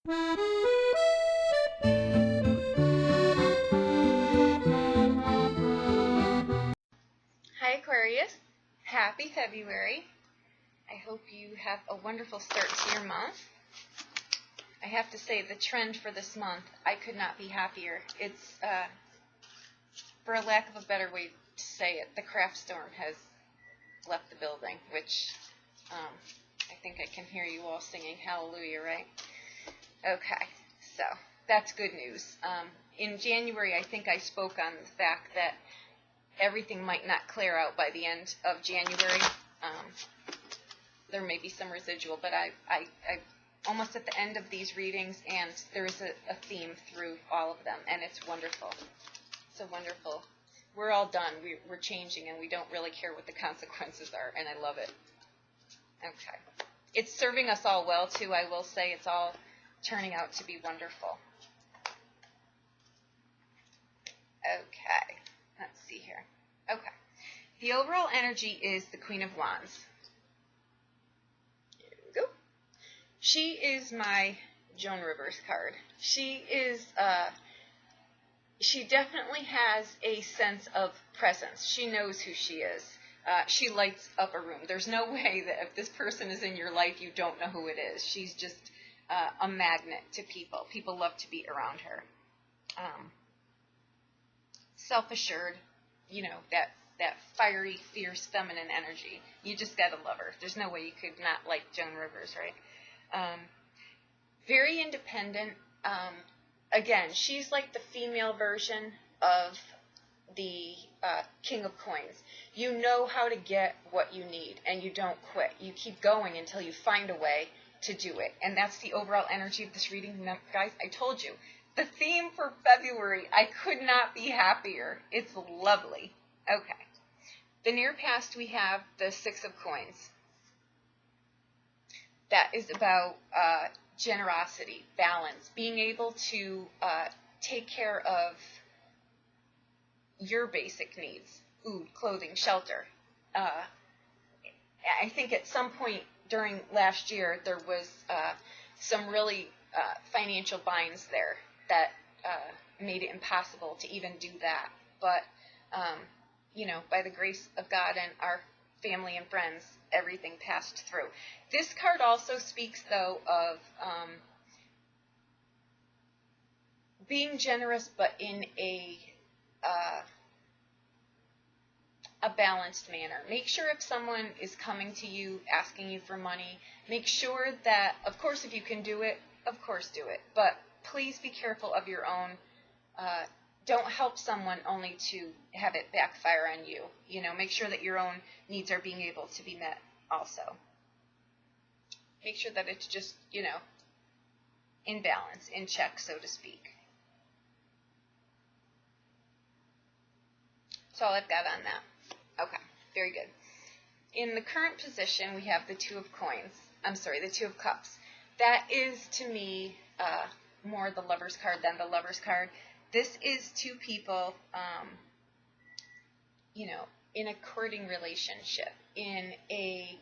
Hi Aquarius, happy February. I hope you have a wonderful start to your month. I have to say the trend for this month, I could not be happier. It's, for a lack of a better way to say it, the craft storm has left the building, which I think I can hear you all singing hallelujah, right? Okay, so that's good news. In January, I think I spoke on the fact that everything might not clear out by the end of January. There may be some residual, but I almost at the end of these readings, and there's a theme through all of them, and it's wonderful. So wonderful. We're all done. We're changing, and we don't really care what the consequences are, and I love it. Okay. It's serving us all well, too. I will say it's all turning out to be wonderful. Okay. Let's see here. Okay. The overall energy is the Queen of Wands. Here we go. She is my Joan Rivers card. She definitely has a sense of presence. She knows who she is. She lights up a room. There's no way that if this person is in your life, you don't know who it is. She's just a magnet to people. People love to be around her. Self-assured, you know, that fiery, fierce, feminine energy. You just gotta love her. There's no way you could not like Joan Rivers, right? Very independent. Again, she's like the female version of the King of Coins. You know how to get what you need, and you don't quit. You keep going until you find a way to do it. And that's the overall energy of this reading. Now, guys, I told you. The theme for February, I could not be happier. It's lovely. Okay. The near past, we have the Six of Coins. That is about generosity, balance, being able to take care of your basic needs, food, clothing, shelter. I think at some point during last year, there was some really financial binds there that made it impossible to even do that. But, you know, by the grace of God and our family and friends, everything passed through. This card also speaks, though, of being generous, but in a balanced manner. Make sure if someone is coming to you, asking you for money, make sure that, of course, if you can do it, of course do it. But please be careful of your own. Don't help someone only to have it backfire on you. You know, make sure that your own needs are being able to be met also. Make sure that it's just, you know, in balance, in check, so to speak. That's all I've got on that. Okay, very good. In the current position, we have the Two of Cups. That is, to me, more the Lover's card than the Lover's card. This is two people, you know, in a courting relationship, in a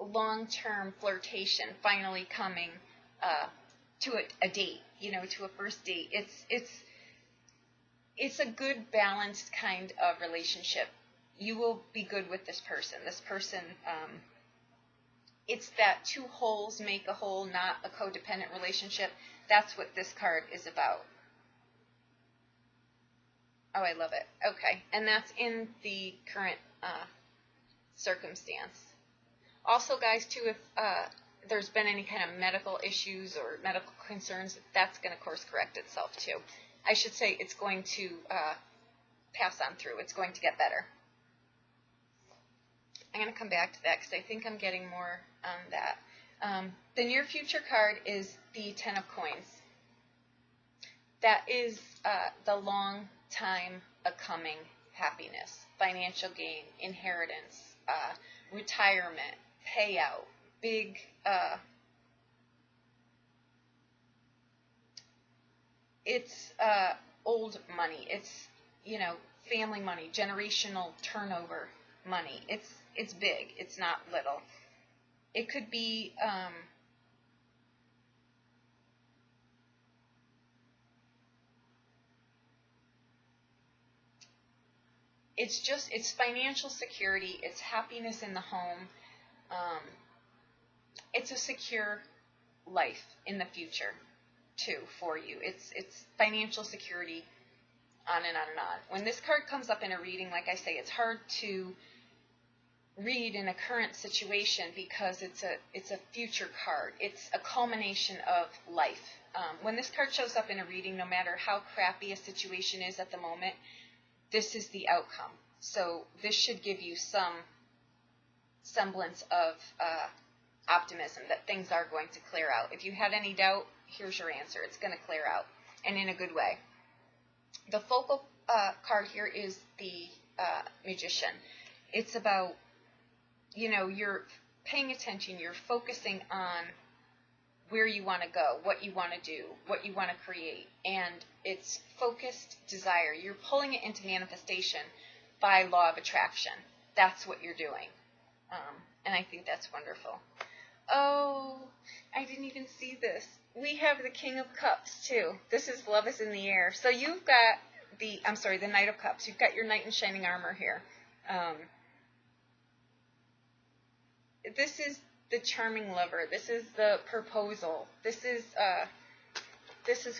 long-term flirtation, finally coming to a date, you know, to a first date. It's a good, balanced kind of relationship. You will be good with this person. This person, it's that two wholes make a whole, not a codependent relationship. That's what this card is about. Oh, I love it. Okay, and that's in the current circumstance. Also, guys, too, if there's been any kind of medical issues or medical concerns, that's going to course correct itself, too. I should say it's going to pass on through. It's going to get better. I'm going to come back to that because I think I'm getting more on that. The near future card is the Ten of Coins. That is the long time a-coming happiness, financial gain, inheritance, retirement, payout, big it's old money. It's, you know, family money, generational turnover money. It's big. It's not little. It could be it's financial security, it's happiness in the home, it's a secure life in the future too for you. It's financial security, on and on and on. When this card comes up in a reading, like I say, it's hard to read in a current situation because it's a future card. It's a culmination of life. When this card shows up in a reading, no matter how crappy a situation is at the moment, this is the outcome. So this should give you some semblance of optimism that things are going to clear out. If you had any doubt, here's your answer. It's going to clear out, and in a good way. The focal card here is the Magician. It's about, you're paying attention, you're focusing on where you want to go, what you want to do, what you want to create, and it's focused desire. You're pulling it into manifestation by law of attraction. That's what you're doing, and I think that's wonderful. Oh, I didn't even see this. We have the King of Cups, too. This is Love is in the Air. So you've got the Knight of Cups. You've got your Knight in Shining Armor here. This is the charming lover. This is the proposal. This is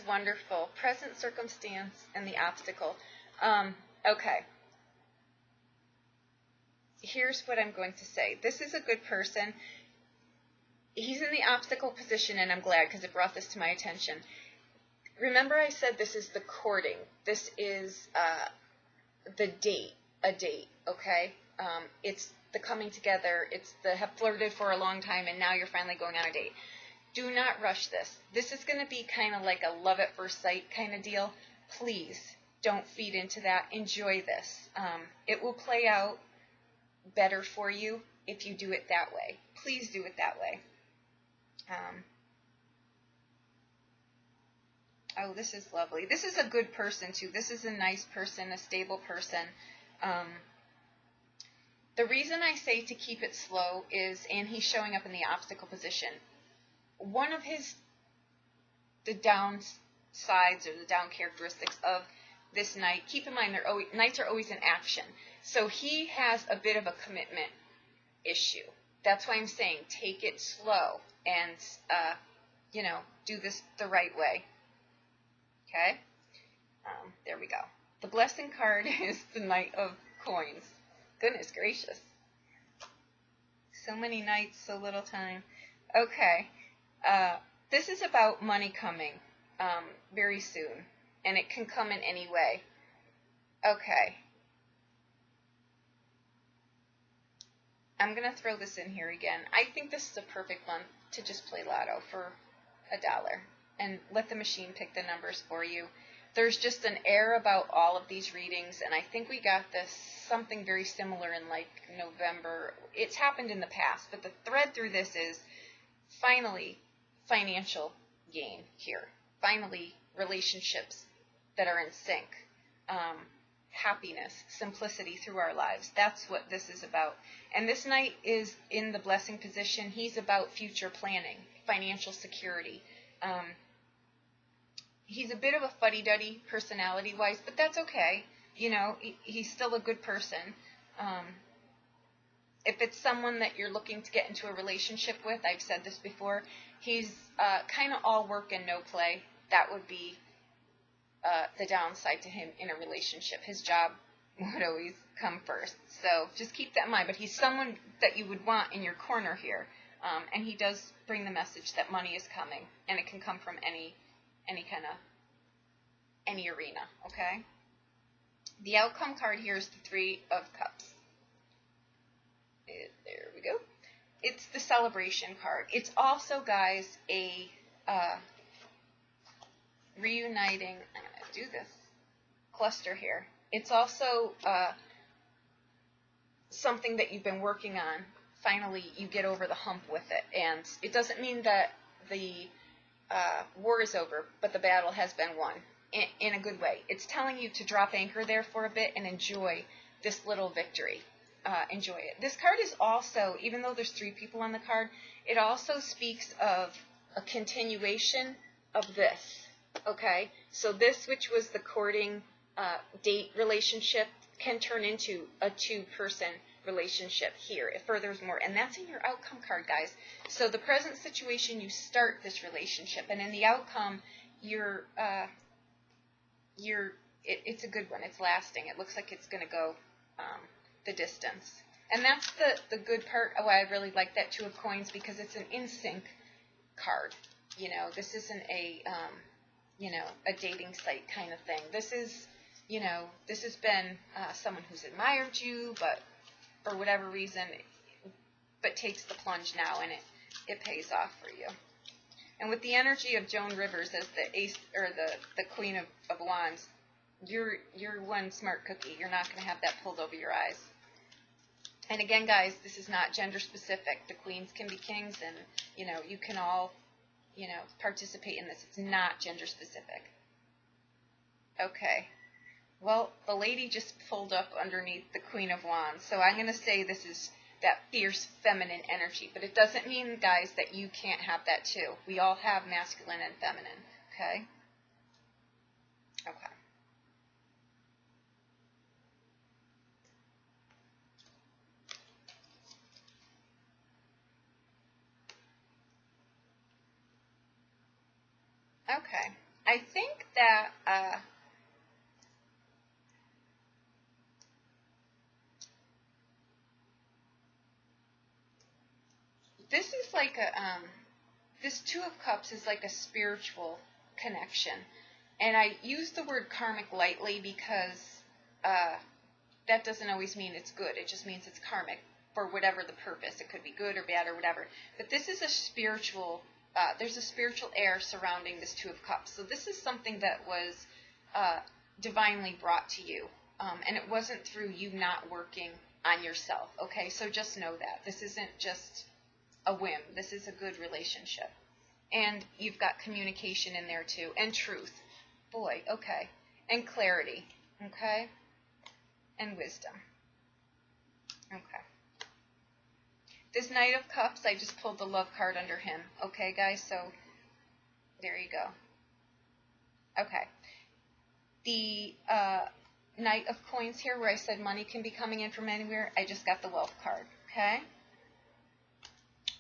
wonderful. Present circumstance and the obstacle. Okay. Here's what I'm going to say. This is a good person. He's in the obstacle position, and I'm glad because it brought this to my attention. Remember I said this is the courting. This is the date, a date, okay? It's the coming together. It's the have flirted for a long time, and now you're finally going on a date. Do not rush this. This is going to be kind of like a love at first sight kind of deal. Please don't feed into that. Enjoy this. It will play out better for you if you do it that way. Please do it that way. Oh, this is lovely. This is a good person, too. This is a nice person, a stable person. The reason I say to keep it slow is, and he's showing up in the obstacle position, one of the down sides or the down characteristics of this knight, keep in mind, knights are always in action. So he has a bit of a commitment issue. That's why I'm saying take it slow and, do this the right way. Okay? There we go. The blessing card is the Knight of Coins. Goodness gracious. So many nights, so little time. Okay. This is about money coming very soon. And it can come in any way. Okay. I'm going to throw this in here again. I think this is a perfect one to just play lotto for $1 and let the machine pick the numbers for you. There's just an air about all of these readings, and I think we got this something very similar in like November. It's happened in the past, but the thread through this is finally financial gain here. Finally relationships that are in sync. Happiness, simplicity through our lives. That's what this is about. And this knight is in the blessing position. He's about future planning, financial security. He's a bit of a fuddy-duddy personality-wise, but that's okay. He's still a good person. If it's someone that you're looking to get into a relationship with, I've said this before, he's kind of all work and no play. That would be the downside to him in a relationship. His job would always come first. So just keep that in mind. But he's someone that you would want in your corner here. And he does bring the message that money is coming. And it can come from any arena. Okay? The outcome card here is the Three of Cups. There we go. It's the celebration card. It's also, guys, a reuniting, I'm going to do this cluster here. It's also something that you've been working on. Finally, you get over the hump with it. And it doesn't mean that the war is over, but the battle has been won in a good way. It's telling you to drop anchor there for a bit and enjoy this little victory. Enjoy it. This card is also, even though there's 3 people on the card, it also speaks of a continuation of this. Okay, so this, which was the courting date relationship, can turn into a two-person relationship here. It furthers more, and that's in your outcome card, guys. So the present situation, you start this relationship, and in the outcome, it's a good one. It's lasting. It looks like it's going to go the distance. And that's the good part. Why I really like that Two of Coins, because it's an in-sync card. You know, this isn't a a dating site kind of thing. This is, this has been someone who's admired you, but for whatever reason, but takes the plunge now, and it pays off for you. And with the energy of Joan Rivers as the ace, or the Queen of Wands, you're one smart cookie. You're not going to have that pulled over your eyes. And again, guys, this is not gender specific. The queens can be kings, and you can all participate in this. It's not gender specific. Okay. Well, the lady just pulled up underneath the Queen of Wands, so I'm going to say this is that fierce feminine energy, but it doesn't mean, guys, that you can't have that too. We all have masculine and feminine, okay? Okay. Okay. I think that this is like this Two of Cups is like a spiritual connection. And I use the word karmic lightly because that doesn't always mean it's good. It just means it's karmic for whatever the purpose. It could be good or bad or whatever. But this is a spiritual, there's a spiritual air surrounding this Two of Cups. So this is something that was divinely brought to you. And it wasn't through you not working on yourself. Okay, so just know that. This isn't just a whim. This is a good relationship. And you've got communication in there too. And truth. Boy, okay. And clarity. Okay? And wisdom. Okay. This Knight of Cups, I just pulled the love card under him. Okay, guys? So, there you go. Okay. The Knight of Coins here, where I said money can be coming in from anywhere, I just got the wealth card. Okay?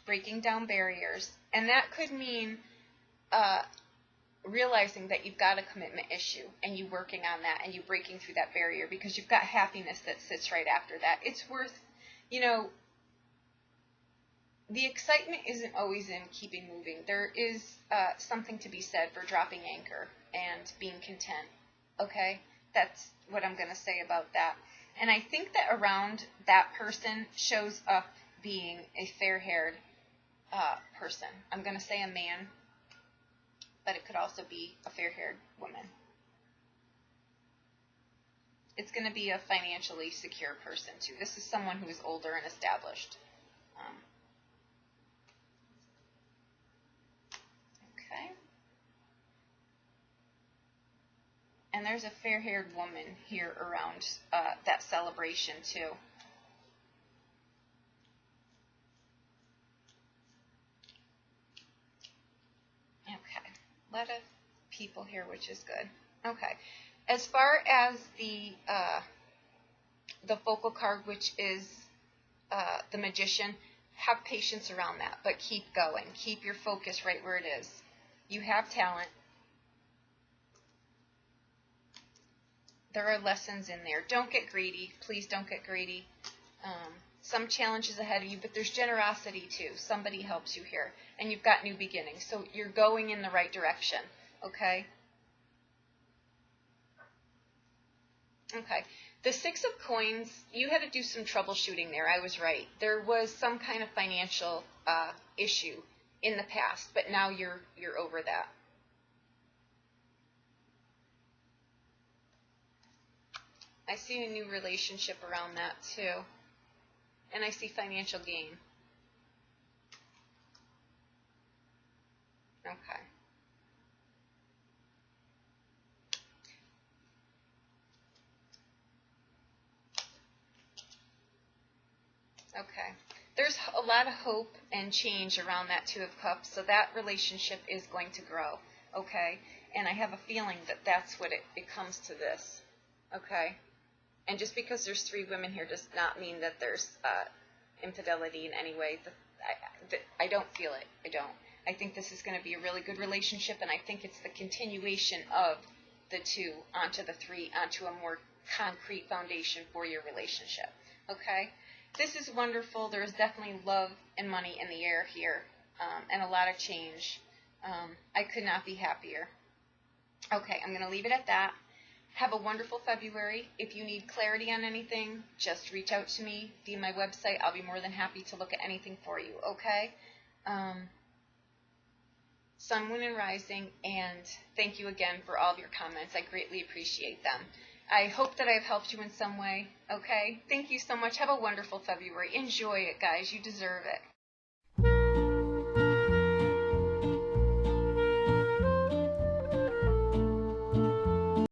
Breaking down barriers. And that could mean realizing that you've got a commitment issue and you working on that and you breaking through that barrier, because you've got happiness that sits right after that. It's worth, the excitement isn't always in keeping moving. There is something to be said for dropping anchor and being content. Okay? That's what I'm going to say about that. And I think that around that person shows up being a fair-haired person. I'm going to say a man, but it could also be a fair-haired woman. It's going to be a financially secure person, too. This is someone who is older and established. Okay. And there's a fair-haired woman here around that celebration, too. Okay. A lot of people here, which is good. Okay. As far as the focal card, which is the Magician, have patience around that, but keep going. Keep your focus right where it is. You have talent. There are lessons in there. Don't get greedy. Please don't get greedy. Some challenges ahead of you, but there's generosity too. Somebody helps you here. And you've got new beginnings. So you're going in the right direction. Okay? Okay. The Six of Coins, you had to do some troubleshooting there. I was right. There was some kind of financial issue in the past, but now you're over that. I see a new relationship around that too. And I see financial gain. Okay. Okay. There's a lot of hope and change around that Two of Cups, so that relationship is going to grow. Okay? And I have a feeling that that's what it comes to this. Okay? And just because there's 3 women here does not mean that there's infidelity in any way. I don't feel it. I don't. I think this is going to be a really good relationship, and I think it's the continuation of the 2 onto the 3, onto a more concrete foundation for your relationship. Okay? This is wonderful. There's definitely love and money in the air here, and a lot of change. I could not be happier. Okay, I'm going to leave it at that. Have a wonderful February. If you need clarity on anything, just reach out to me via my website. I'll be more than happy to look at anything for you, okay? Sun, Moon, and Rising, and thank you again for all of your comments. I greatly appreciate them. I hope that I've helped you in some way, okay? Thank you so much. Have a wonderful February. Enjoy it, guys. You deserve it.